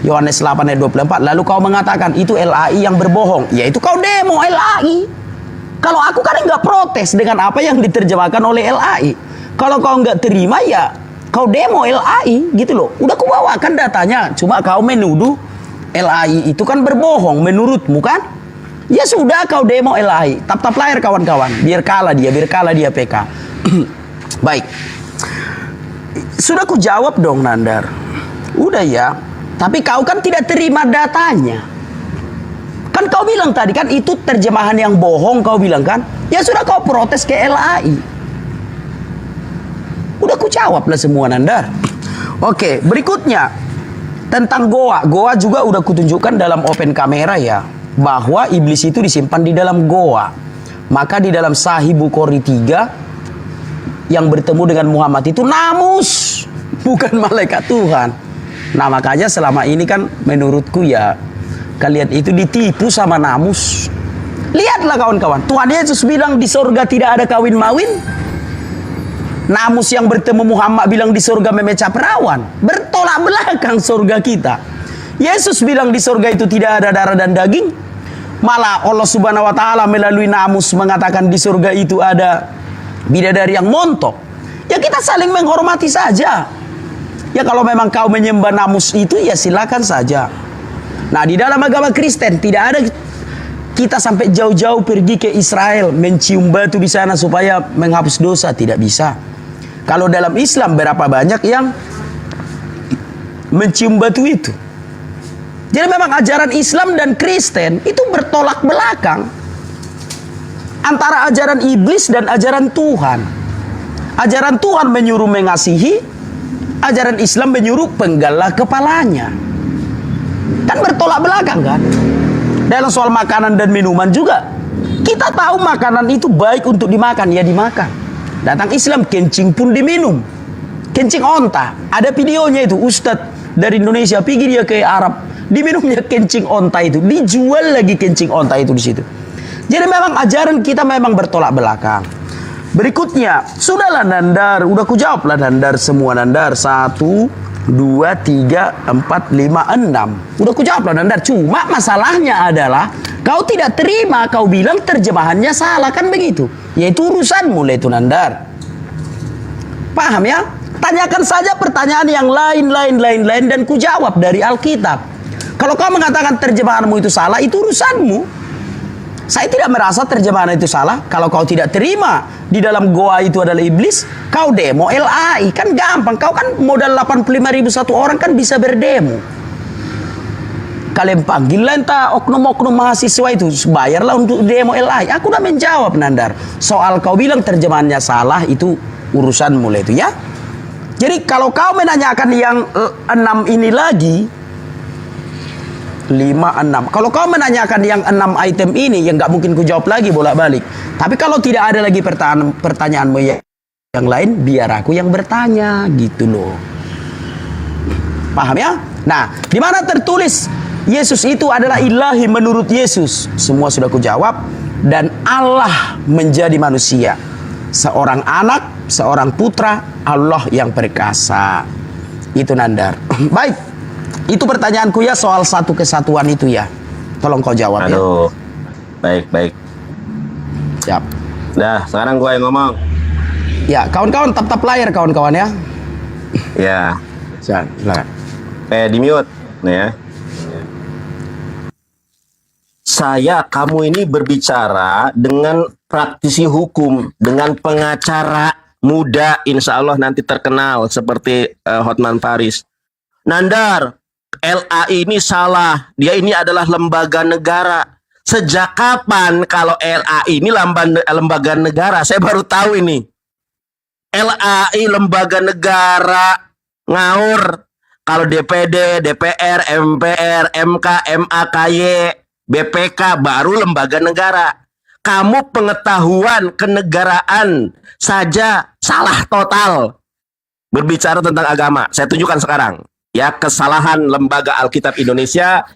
[SPEAKER 2] Yohanes 8 ayat 24. Lalu kau mengatakan itu LAI yang berbohong. Yaitu kau demo LAI. Kalau aku kan nggak protes dengan apa yang diterjemahkan oleh LAI. Kalau kau nggak terima ya kau demo LAI gitu loh. Udah kubawakan datanya. Cuma kau menuduh LAI itu kan berbohong menurutmu kan? Ya sudah kau demo LAI. Tap layar kawan-kawan. Biar kalah dia PK. Baik. Sudah ku jawab dong Nandar. Udah ya. Tapi kau kan tidak terima datanya. Kan kau bilang tadi kan itu terjemahan yang bohong kau bilang kan. Ya sudah kau protes ke LAI. Udah ku jawab lah semua Nandar. Oke, berikutnya tentang goa. Goa juga udah kutunjukkan dalam open kamera ya, bahwa iblis itu disimpan di dalam goa. Maka di dalam Sahih Bukhari 3 yang bertemu dengan Muhammad itu namus, bukan malaikat Tuhan. Nah makanya selama ini kan menurutku ya, kalian itu ditipu sama namus. Lihatlah kawan-kawan, Tuhan Yesus bilang di sorga tidak ada kawin mawin. Namus yang bertemu Muhammad bilang di sorga memecah perawan. Bertolak belakang sorga kita. Yesus bilang di sorga itu tidak ada darah dan daging. Malah Allah Subhanahu wa taala melalui namus mengatakan di sorga itu ada bidadari yang montok. Ya kita saling menghormati saja. Ya kalau memang kau menyembah namus itu ya silakan saja. Nah di dalam agama Kristen tidak ada kita sampai jauh-jauh pergi ke Israel mencium batu di sana supaya menghapus dosa, tidak bisa. Kalau dalam Islam berapa banyak yang mencium batu itu. Jadi memang ajaran Islam dan Kristen itu bertolak belakang antara ajaran iblis dan ajaran Tuhan. Ajaran Tuhan menyuruh mengasihi, ajaran Islam menyuruh penggalah kepalanya. Kan bertolak belakang kan? Dalam soal makanan dan minuman juga, kita tahu makanan itu baik untuk dimakan, ya dimakan. Datang Islam, kencing pun diminum. Kencing onta. Ada videonya itu, Ustadz dari Indonesia pergi dia ke Arab, diminumnya kencing onta itu, dijual lagi kencing onta itu di situ. Jadi memang ajaran kita memang bertolak belakang. Berikutnya, sudahlah Nandar, udah kujawab lah Nandar semua Nandar. 1, 2, 3, 4, 5, 6. Udah kujawab lah Nandar. Cuma masalahnya adalah kau tidak terima, kau bilang terjemahannya salah, kan begitu. Yaitu urusanmu itu Nandar. Paham ya? Tanyakan saja pertanyaan yang lain dan kujawab dari Alkitab. Kalau kau mengatakan terjemahanmu itu salah, itu urusanmu. Saya tidak merasa terjemahan itu salah. Kalau kau tidak terima di dalam goa itu adalah iblis, kau demo LAI. Kan gampang. Kau kan modal 85.000 satu orang kan bisa berdemo. Kalian panggil lah entah oknum-oknum mahasiswa itu, bayarlah untuk demo LAI. Aku udah menjawab Nandar. Soal kau bilang terjemahannya salah, itu urusan mulai itu ya. Jadi kalau kau menanyakan yang 6 ini lagi, 5, 6. Kalau kau menanyakan yang 6 item ini, yang nggak mungkin ku jawab lagi bolak-balik. Tapi kalau tidak ada lagi pertanyaanmu yang lain, biar aku yang bertanya, gitu loh. Paham ya? Nah, di mana tertulis Yesus itu adalah ilahi menurut Yesus? Semua sudah ku jawab. Dan Allah menjadi manusia. Seorang anak, seorang putra, Allah yang perkasa. Itu Nandar. Baik. Itu pertanyaanku ya soal satu kesatuan itu ya. Tolong kau jawab ya.
[SPEAKER 1] Aduh. Baik.
[SPEAKER 2] Siap.
[SPEAKER 1] Nah, sekarang gue yang ngomong.
[SPEAKER 2] Ya, kawan-kawan tap layar kawan-kawan ya.
[SPEAKER 1] Ya.
[SPEAKER 2] Silakan.
[SPEAKER 1] Di mute. Nih ya. Kamu ini berbicara dengan praktisi hukum, dengan pengacara muda, insya Allah nanti terkenal seperti Hotman Paris. Nandar, LAI ini salah. Dia ini adalah lembaga negara. Sejak kapan kalau LAI ini lembaga negara? Saya baru tahu ini. LAI lembaga negara, ngawur. Kalau DPD, DPR, MPR, MK, MA, KY, BPK baru lembaga negara. Kamu pengetahuan kenegaraan saja salah total. Berbicara tentang agama, saya tunjukkan sekarang. Ya, kesalahan lembaga Alkitab Indonesia.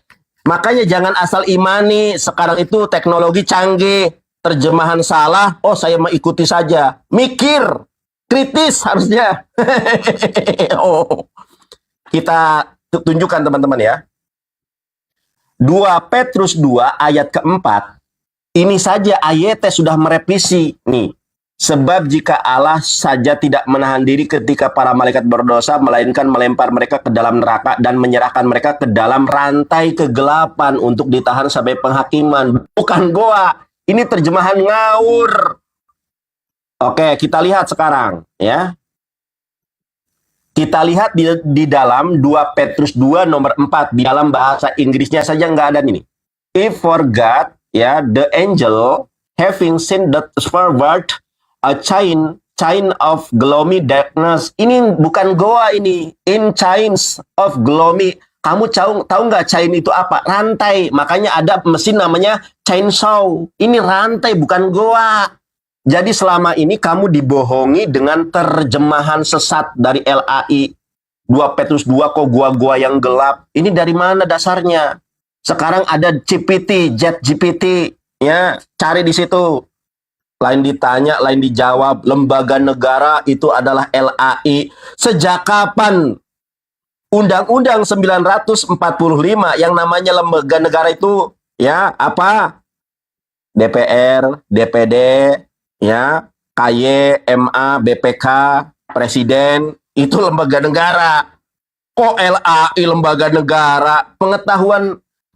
[SPEAKER 1] Makanya jangan asal imani. Sekarang itu teknologi canggih, terjemahan salah, oh saya mengikuti saja. Mikir, kritis harusnya. Oh. Kita tunjukkan teman-teman ya. 2 Petrus 2 ayat keempat. Ini saja ayatnya sudah merevisi nih. Sebab jika Allah saja tidak menahan diri ketika para malaikat berdosa, melainkan melempar mereka ke dalam neraka dan menyerahkan mereka ke dalam rantai kegelapan untuk ditahan sampai penghakiman. Bukan goa. Ini terjemahan ngawur. Oke, kita lihat sekarang ya. Kita lihat di dalam 2 Petrus 2 nomor 4. Di dalam bahasa Inggrisnya saja nggak ada ini. If for God, ya, the angel having seen that forward a chain chain of gloomy darkness. Ini bukan goa ini. In chains of gloomy. Kamu tahu nggak chain itu apa? Rantai. Makanya ada mesin namanya chainsaw. Ini rantai bukan goa. Jadi selama ini kamu dibohongi dengan terjemahan sesat dari LAI. 2 Petrus 2 kok gua yang gelap. Ini dari mana dasarnya? Sekarang ada GPT, ChatGPT, ya, cari di situ. Lain ditanya, lain dijawab. Lembaga negara itu adalah LAI. Sejak kapan Undang-Undang 945 yang namanya lembaga negara itu, ya, apa? DPR, DPD, ya, KY, MA, BPK, Presiden, itu lembaga negara. Kok LAI lembaga negara?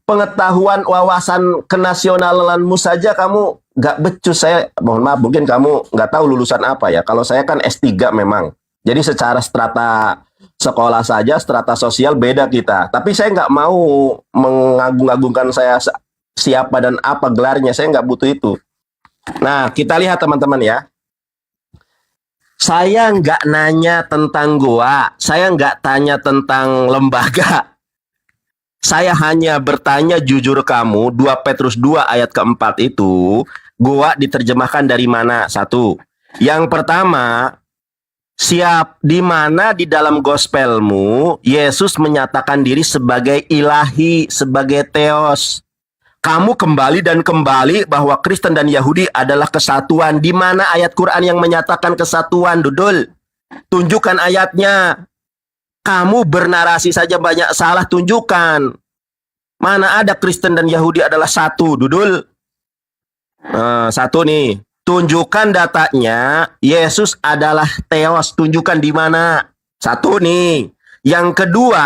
[SPEAKER 1] Pengetahuan wawasan kenasionalanmu saja kamu nggak becus. Saya mohon maaf, mungkin kamu nggak tahu lulusan apa ya. Kalau saya kan S3 memang. Jadi secara strata sekolah saja, strata sosial beda kita. Tapi saya nggak mau mengagung-agungkan saya siapa dan apa gelarnya. Saya nggak butuh itu. Nah, kita lihat teman-teman ya. Saya nggak nanya tentang goa, saya nggak tanya tentang lembaga. Saya hanya bertanya jujur kamu, 2 Petrus 2 ayat keempat itu, goa diterjemahkan dari mana? Satu. Yang pertama, di mana di dalam gospelmu, Yesus menyatakan diri sebagai ilahi, sebagai theos. Kamu kembali dan kembali bahwa Kristen dan Yahudi adalah kesatuan. Di mana ayat Quran yang menyatakan kesatuan, Dudul? Tunjukkan ayatnya. Kamu bernarasi saja banyak salah, tunjukkan. Mana ada Kristen dan Yahudi adalah satu, Dudul? Satu nih. Tunjukkan datanya, Yesus adalah theos. Tunjukkan di mana. Satu nih. Yang kedua,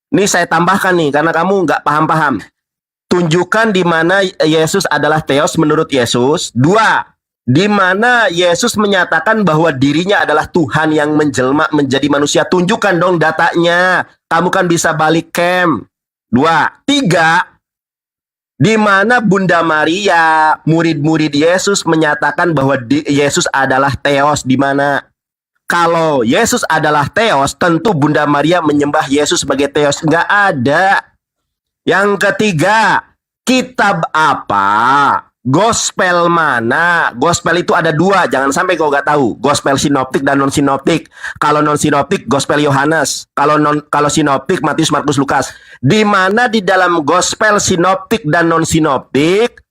[SPEAKER 1] nih saya tambahkan nih, karena kamu nggak paham-paham. Tunjukkan di mana Yesus adalah theos menurut Yesus. 2. Di mana Yesus menyatakan bahwa dirinya adalah Tuhan yang menjelma menjadi manusia. Tunjukkan dong datanya. Kamu kan bisa balik camp. 2. 3. Di mana Bunda Maria, murid-murid Yesus menyatakan bahwa Yesus adalah theos. Di mana? Kalau Yesus adalah theos, tentu Bunda Maria menyembah Yesus sebagai theos. Nggak ada. Yang ketiga, kitab apa? Gospel mana? Gospel itu ada 2, jangan sampai kau nggak tahu. Gospel sinoptik dan non sinoptik. Kalau non sinoptik, Gospel Yohanes. Kalau sinoptik, Matius, Markus, Lukas. Di mana di dalam Gospel sinoptik dan non sinoptik,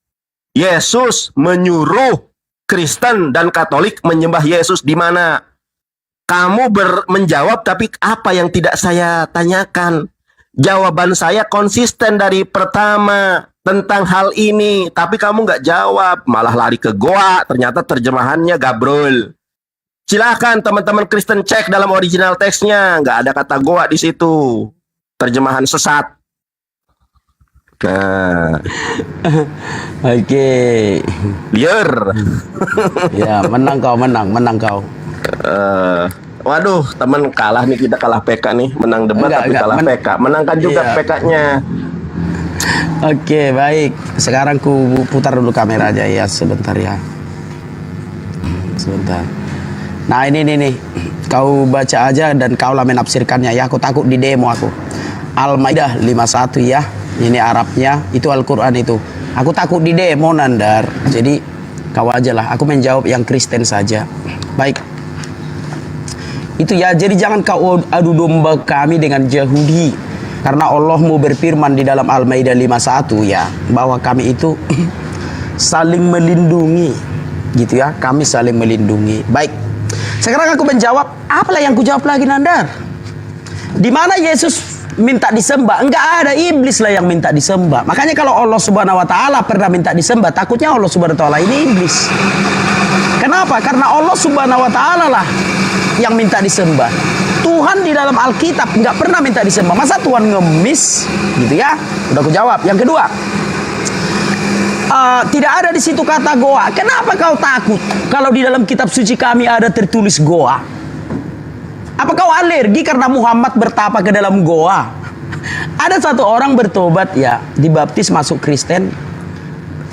[SPEAKER 1] Yesus menyuruh Kristen dan Katolik menyembah Yesus? Di mana? Kamu menjawab, tapi apa yang tidak saya tanyakan? Jawaban saya konsisten dari pertama tentang hal ini, tapi kamu nggak jawab, malah lari ke goa. Ternyata terjemahannya gabrol. Silakan teman-teman Kristen cek dalam original teksnya, nggak ada kata goa di situ. Terjemahan sesat. Nah,
[SPEAKER 2] Oke.
[SPEAKER 1] liar.
[SPEAKER 2] Ya, menang kau.
[SPEAKER 1] Waduh, teman kalah nih, kita kalah PK nih. Menang debat tapi kalah PK. Menangkan juga PK-nya.
[SPEAKER 2] Oke, baik. Sekarang ku putar dulu kamera aja ya, sebentar ya. Sebentar. Nah, ini nih. Kau baca aja dan kau lah menafsirkannya ya. Aku takut di demo aku. Al-Maidah 51 ya. Ini Arabnya, itu Al-Qur'an itu. Aku takut di demo, Nandar. Jadi kau aja lah. Aku menjawab yang Kristen saja. Baik. Itu ya, jadi jangan kau adu domba kami dengan Yahudi. Karena Allah mau berfirman di dalam Al-Maidah 51 ya, bahwa kami itu saling melindungi. Gitu ya, kami saling melindungi. Baik. Sekarang aku menjawab, apalah yang ku jawab lagi, Nandar? Di mana Yesus minta disembah? Enggak ada, iblis lah yang minta disembah. Makanya kalau Allah Subhanahu wa taala pernah minta disembah, takutnya Allah Subhanahu wa taala ini iblis. Kenapa? Karena Allah Subhanahu wa taala lah yang minta disembah. Tuhan di dalam Alkitab nggak pernah minta disembah. Masa Tuhan ngemis gitu ya? Udah aku jawab. Yang kedua, tidak ada di situ kata goa. Kenapa kau takut kalau di dalam kitab suci kami ada tertulis goa? Apa kau alergi karena Muhammad bertapa ke dalam goa? Ada satu orang bertobat ya, dibaptis masuk Kristen.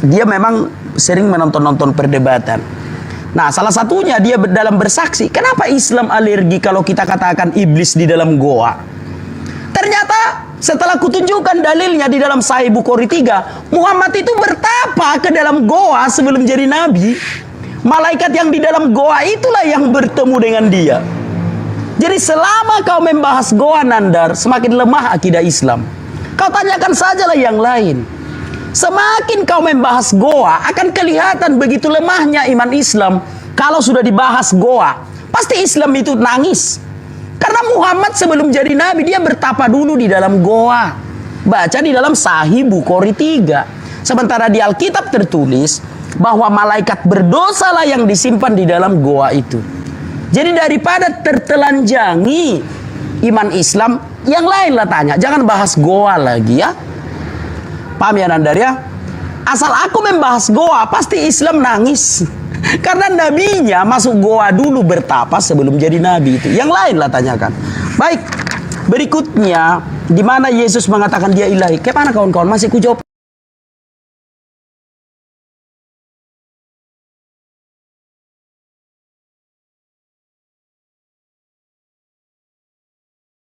[SPEAKER 2] Dia memang sering menonton-nonton perdebatan. Nah, salah satunya dia dalam bersaksi. Kenapa Islam alergi kalau kita katakan iblis di dalam goa? Ternyata setelah kutunjukkan dalilnya di dalam Sahih Bukhari 3, Muhammad itu bertapa ke dalam goa sebelum jadi nabi. Malaikat yang di dalam goa itulah yang bertemu dengan dia. Jadi selama kau membahas goa, Nandar, semakin lemah akidah Islam. Kau tanyakan sajalah yang lain. Semakin kau membahas goa, akan kelihatan begitu lemahnya iman Islam. Kalau sudah dibahas goa, pasti Islam itu nangis. Karena Muhammad sebelum jadi nabi, dia bertapa dulu di dalam goa. Baca di dalam Sahih Bukhari 3. Sementara di Alkitab tertulis bahwa malaikat berdosalah yang disimpan di dalam goa itu. Jadi daripada tertelanjangi iman Islam, yang lain lah tanya. Jangan bahas goa lagi ya. Paham ya Nandar ya? Asal aku membahas goa, pasti Islam nangis. Karena nabinya masuk goa dulu bertapa sebelum jadi nabi itu. Yang lain lah tanyakan. Baik, berikutnya di mana Yesus mengatakan dia ilahi. Kemana kawan-kawan? Masih ku jawab.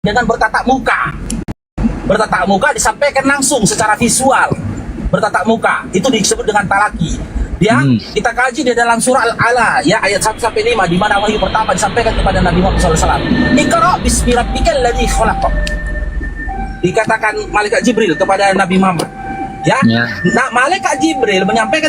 [SPEAKER 3] Dengan bertatap muka. Bertatap muka disampaikan langsung secara visual. Bertatap muka itu disebut dengan talaki. Ya, kita kaji di dalam surah Al-Ala ya ayat 1 sampai 5 di mana wahyu pertama disampaikan kepada Nabi Muhammad SAW. Iqra bismi rabbikal ladzi khalaq. Dikatakan malaikat Jibril kepada Nabi Muhammad. Ya. Nah, malaikat Jibril menyampaikan